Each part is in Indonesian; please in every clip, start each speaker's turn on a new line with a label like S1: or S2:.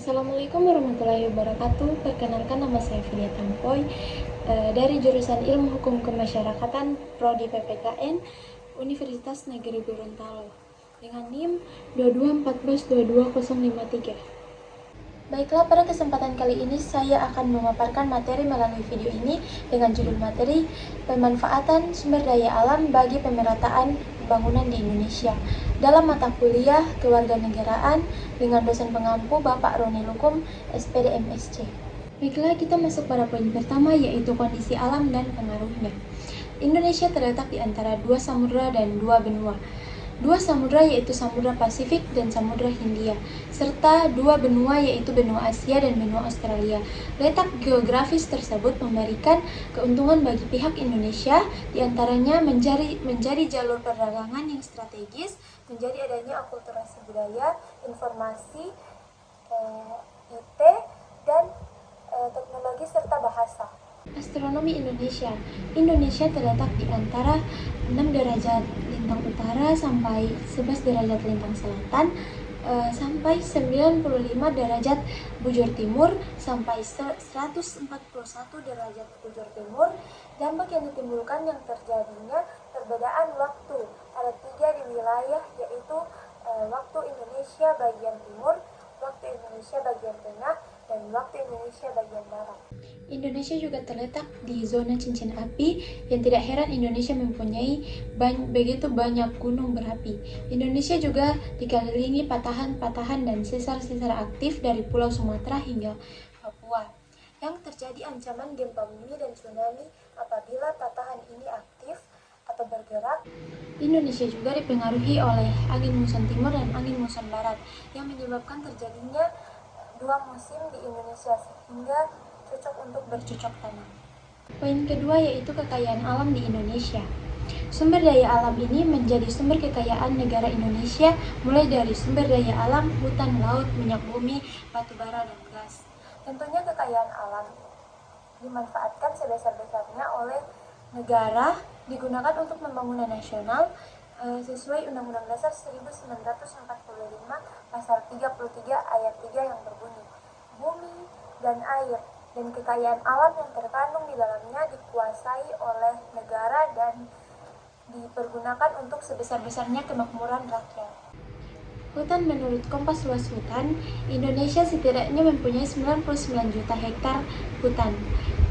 S1: Assalamualaikum warahmatullahi wabarakatuh. Perkenalkan, nama saya Vidya Tampoy dari jurusan Ilmu Hukum Kemasyarakatan Prodi PPKN Universitas Negeri Gorontalo dengan NIM 221422053. Baiklah, pada kesempatan kali ini saya akan memaparkan materi melalui video ini dengan judul materi Pemanfaatan Sumber Daya Alam bagi Pemerataan Pembangunan di Indonesia dalam mata kuliah Kewarganegaraan dengan dosen pengampu Bapak Roni Lukum, SPD MSc. Baiklah, kita masuk pada poin pertama, yaitu kondisi alam dan pengaruhnya. Indonesia terletak di antara dua samudra dan dua benua. Dua samudra yaitu Samudra Pasifik dan Samudra Hindia, serta dua benua yaitu benua Asia dan benua Australia. Letak geografis tersebut memberikan keuntungan bagi pihak Indonesia, diantaranya menjadi jalur perdagangan yang strategis, menjadi adanya akulturasi budaya, informasi, IT, dan teknologi serta bahasa. Astronomi Indonesia. Indonesia terletak di antara 6 derajat lintang utara sampai 11 derajat lintang selatan, sampai 95 derajat bujur timur sampai 141 derajat bujur timur. Dampak yang ditimbulkan yang terjadinya perbedaan waktu. Ada 3 di wilayah, yaitu waktu Indonesia bagian timur, waktu Indonesia bagian tengah, dan waktu Indonesia bagian barat. Indonesia juga terletak di zona cincin api, yang tidak heran Indonesia mempunyai begitu banyak gunung berapi. Indonesia juga dikelilingi patahan-patahan dan sesar-sesar aktif dari Pulau Sumatera hingga Papua, yang terjadi ancaman gempa bumi dan tsunami apabila patahan ini aktif atau bergerak. Indonesia juga dipengaruhi oleh angin muson timur dan angin muson barat, yang menyebabkan terjadinya dua musim di Indonesia sehingga cocok untuk bercocok tanam. Poin kedua yaitu kekayaan alam di Indonesia. Sumber daya alam ini menjadi sumber kekayaan negara Indonesia, mulai dari sumber daya alam, hutan, laut, minyak bumi, batu bara, dan gas. Tentunya kekayaan alam dimanfaatkan sebesar-besarnya oleh negara, digunakan untuk pembangunan nasional sesuai Undang-Undang Dasar 1945 Pasal 33 Ayat 3 yang berbunyi, bumi dan air dan kekayaan alam yang terkandung di dalamnya dikuasai oleh negara dan dipergunakan untuk sebesar-besarnya kemakmuran rakyat. Hutan. Menurut Kompas Luas Hutan, Indonesia setidaknya mempunyai 99 juta hektar hutan.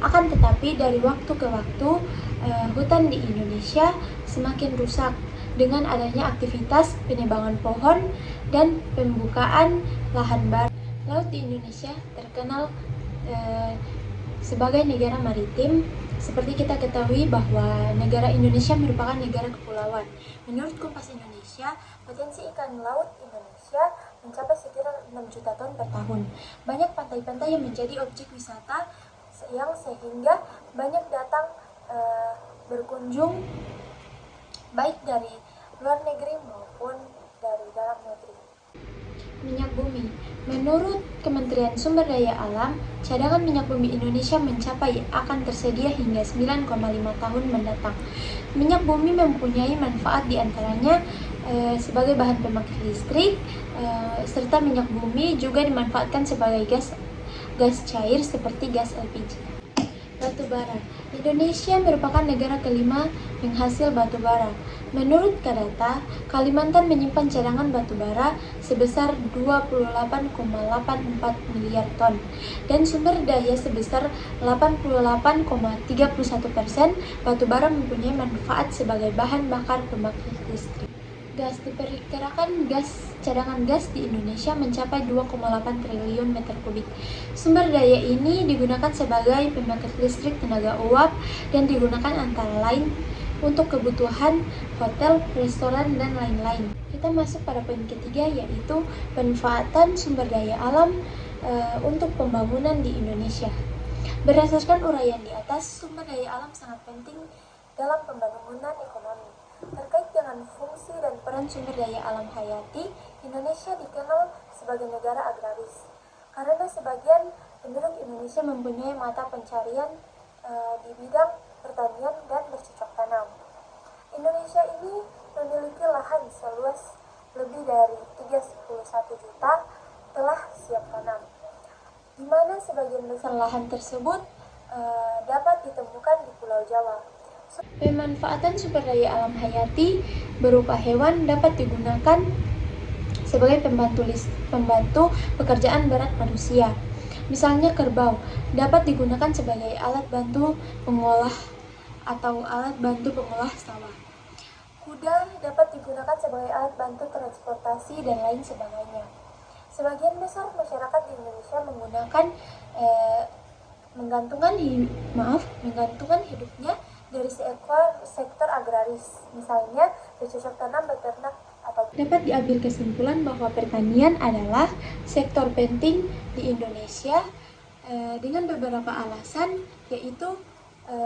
S1: Akan tetapi dari waktu ke waktu, hutan di Indonesia semakin rusak dengan adanya aktivitas penebangan pohon dan pembukaan lahan baru. Laut di Indonesia terkenal sebagai negara maritim. Seperti kita ketahui bahwa negara Indonesia merupakan negara kepulauan. Menurut Kompas Indonesia, potensi ikan laut Indonesia mencapai sekitar 6 juta ton per tahun. Banyak pantai-pantai yang menjadi objek wisata yang sehingga banyak datang berkunjung baik dari luar negeri maupun dari dalam negeri. Minyak bumi. Menurut Kementerian Sumber Daya Alam, cadangan minyak bumi Indonesia mencapai akan tersedia hingga 9,5 tahun mendatang. Minyak bumi mempunyai manfaat diantaranya sebagai bahan pembangkit listrik, serta minyak bumi juga dimanfaatkan sebagai gas cair seperti gas LPG. Batu bara. Indonesia merupakan negara kelima penghasil batu bara. Menurut Kadata, Kalimantan menyimpan cadangan batu bara sebesar 28,84 miliar ton dan sumber daya sebesar 88,31%. Batu bara mempunyai manfaat sebagai bahan bakar pembangkit listrik. Gas. Diperkirakan cadangan gas di Indonesia mencapai 2,8 triliun meter kubik. Sumber daya ini digunakan sebagai pembangkit listrik tenaga uap dan digunakan antara lain untuk kebutuhan hotel, restoran, dan lain-lain. Kita masuk pada poin ketiga, yaitu pemanfaatan sumber daya alam untuk pembangunan di Indonesia. Berdasarkan uraian di atas, sumber daya alam sangat penting dalam pembangunan ekonomi. Terkait dengan fungsi dan peran sumber daya alam hayati, Indonesia dikenal sebagai negara agraris karena sebagian penduduk Indonesia mempunyai mata pencarian di bidang pertanian dan bercocok tanam. Indonesia ini memiliki lahan seluas lebih dari 31 juta telah siap tanam. mana sebagian besar lahan tersebut dapat ditemukan di Pulau Jawa. Pemanfaatan sumber daya alam hayati berupa hewan dapat digunakan sebagai pembantu pekerjaan berat manusia. Misalnya kerbau dapat digunakan sebagai alat bantu pengolah sawah. Kuda dapat digunakan sebagai alat bantu transportasi dan lain sebagainya. Sebagian besar masyarakat di Indonesia menggantungkan hidupnya dari sektor agraris, misalnya bercocok tanam, beternak, atau dapat diambil kesimpulan bahwa pertanian adalah sektor penting di Indonesia dengan beberapa alasan, yaitu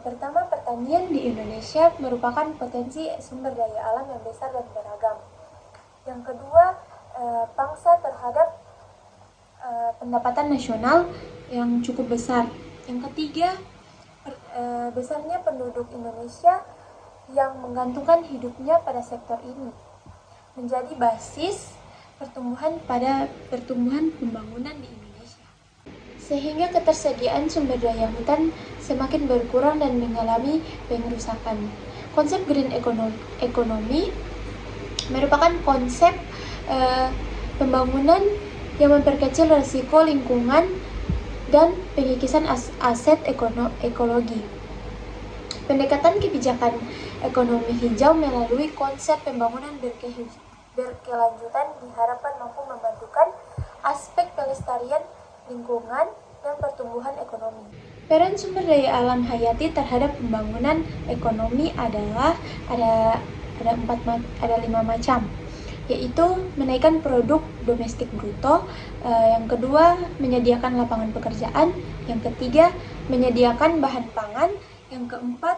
S1: pertama, pertanian di Indonesia merupakan potensi sumber daya alam yang besar dan beragam. Yang kedua, pangsa terhadap pendapatan nasional yang cukup besar. Yang ketiga, besarnya penduduk Indonesia yang menggantungkan hidupnya pada sektor ini menjadi basis pertumbuhan pembangunan di Indonesia, sehingga ketersediaan sumber daya hutan semakin berkurang dan mengalami pengerusakan. Konsep green economy merupakan konsep pembangunan yang memperkecil risiko lingkungan dan pengikisan aset ekologi. Pendekatan kebijakan ekonomi hijau melalui konsep pembangunan berkelanjutan diharapkan mampu membantukan aspek pelestarian lingkungan dan pertumbuhan ekonomi. Peran sumber daya alam hayati terhadap pembangunan ekonomi ada 5 macam, yaitu menaikkan produk domestik bruto, yang kedua menyediakan lapangan pekerjaan, yang ketiga menyediakan bahan pangan, yang keempat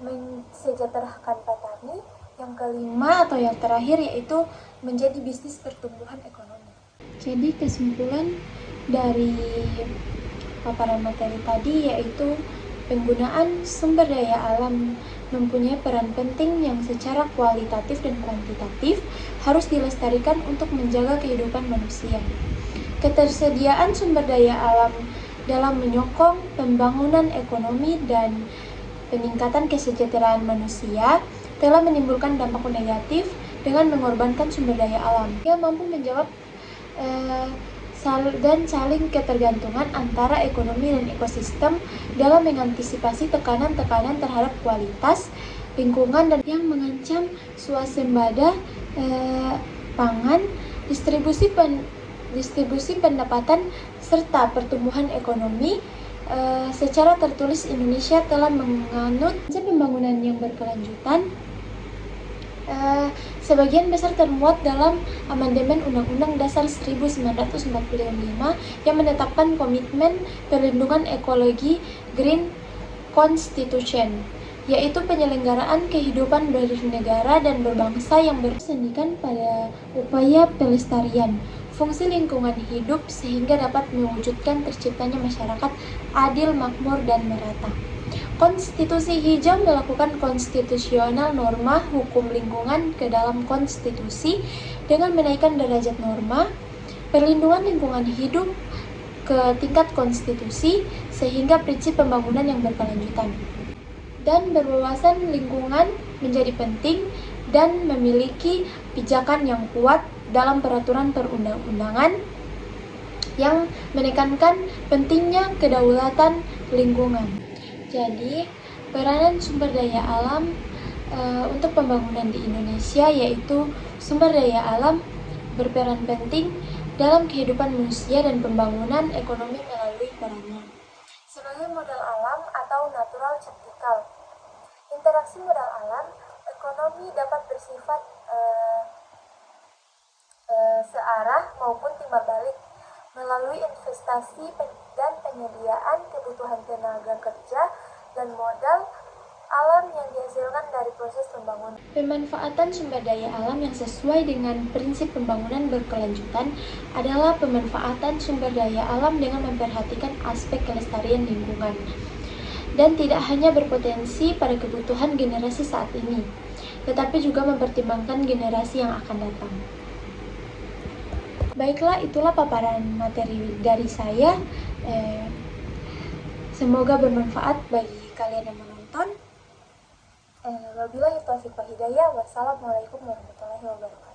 S1: mensejahterakan petani, yang kelima atau yang terakhir yaitu menjadi bisnis pertumbuhan ekonomi. Jadi kesimpulan dari paparan materi tadi yaitu penggunaan sumber daya alam mempunyai peran penting yang secara kualitatif dan kuantitatif harus dilestarikan untuk menjaga kehidupan manusia. Ketersediaan sumber daya alam dalam menyokong pembangunan ekonomi dan peningkatan kesejahteraan manusia telah menimbulkan dampak negatif dengan mengorbankan sumber daya alam. Ia mampu menjawab dan saling ketergantungan antara ekonomi dan ekosistem dalam mengantisipasi tekanan-tekanan terhadap kualitas lingkungan dan yang mengancam swasembada pangan, distribusi pendapatan serta pertumbuhan ekonomi. Secara tertulis Indonesia telah menganut konsep pembangunan yang berkelanjutan. Sebagian besar termuat dalam amandemen Undang-Undang Dasar 1945 yang menetapkan komitmen perlindungan ekologi Green Constitution, yaitu penyelenggaraan kehidupan bernegara dan berbangsa yang bersendikan pada upaya pelestarian fungsi lingkungan hidup sehingga dapat mewujudkan terciptanya masyarakat adil, makmur, dan merata. Konstitusi hijau melakukan konstitusional norma hukum lingkungan ke dalam konstitusi dengan menaikkan derajat norma perlindungan lingkungan hidup ke tingkat konstitusi sehingga prinsip pembangunan yang berkelanjutan dan berwawasan lingkungan menjadi penting dan memiliki pijakan yang kuat dalam peraturan perundang-undangan yang menekankan pentingnya kedaulatan lingkungan. Jadi, peranan sumber daya alam untuk pembangunan di Indonesia yaitu sumber daya alam berperan penting dalam kehidupan manusia dan pembangunan ekonomi melalui perannya. Sebagai modal alam atau natural capital, interaksi modal alam, ekonomi dapat bersifat searah maupun timbal balik melalui investasi dan penyediaan kebutuhan tenaga kerja dan modal alam yang dihasilkan dari proses pembangunan. Pemanfaatan sumber daya alam yang sesuai dengan prinsip pembangunan berkelanjutan adalah pemanfaatan sumber daya alam dengan memperhatikan aspek kelestarian lingkungan dan tidak hanya berpotensi pada kebutuhan generasi saat ini, tetapi juga mempertimbangkan generasi yang akan datang. Baiklah, itulah paparan materi dari saya. Semoga bermanfaat bagi kalian yang menonton. Wabillahi taufiq wal hidayah. Wassalamualaikum warahmatullahi wabarakatuh.